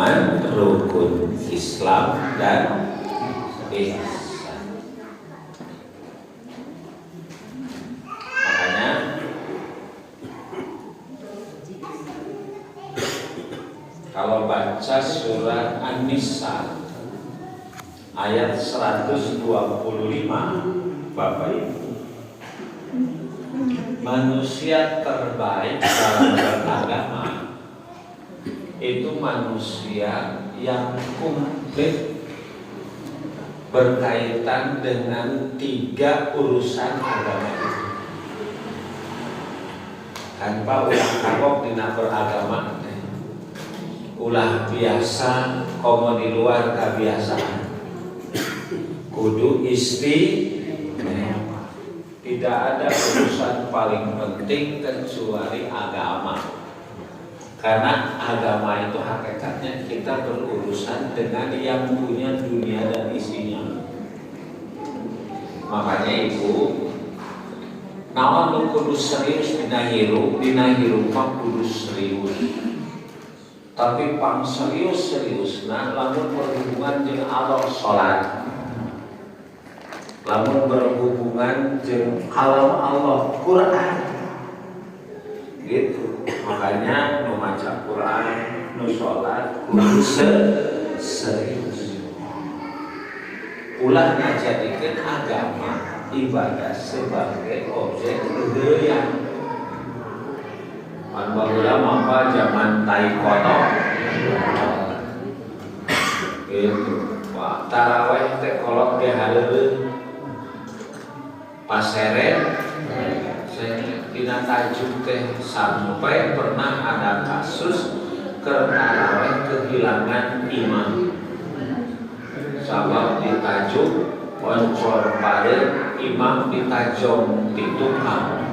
iman, rukun Islam dan ihsan. Makanya kalau baca surat An-Nisa ayat 125, Bapak Ibu, manusia terbaik dalam beragama itu manusia yang komplit berkaitan dengan 3 urusan agama itu. Tanpa ulah kagok dina beragama, ulah biasa komo di luar kebiasaan. Kudu tidak ada urusan paling penting kecuali agama. Karena agama itu hakikatnya kita berurusan dengan yang punya dunia dan isinya. Makanya Ibu, nawan lu kudu serius dina hirup mah kudu serius. Tapi pang serius nah lamun berhubungan jeung Allah salat. Lamun berhubungan jeung kalam Allah Quran. Gitu. Makanya membaca Quran, nu sholat, kudu serius. Ulah ngajadikeun agama ibadah sebagai objek budaya. Man baheula mangka zaman taekwondo. Gitu. Pak tarawih teh kolot ge haleuleun. Paseren dina tajuk teh sampai pernah ada kasus tarawih kehilangan imam. Sabab ditajuk boncor pada imam ditajong di tukang.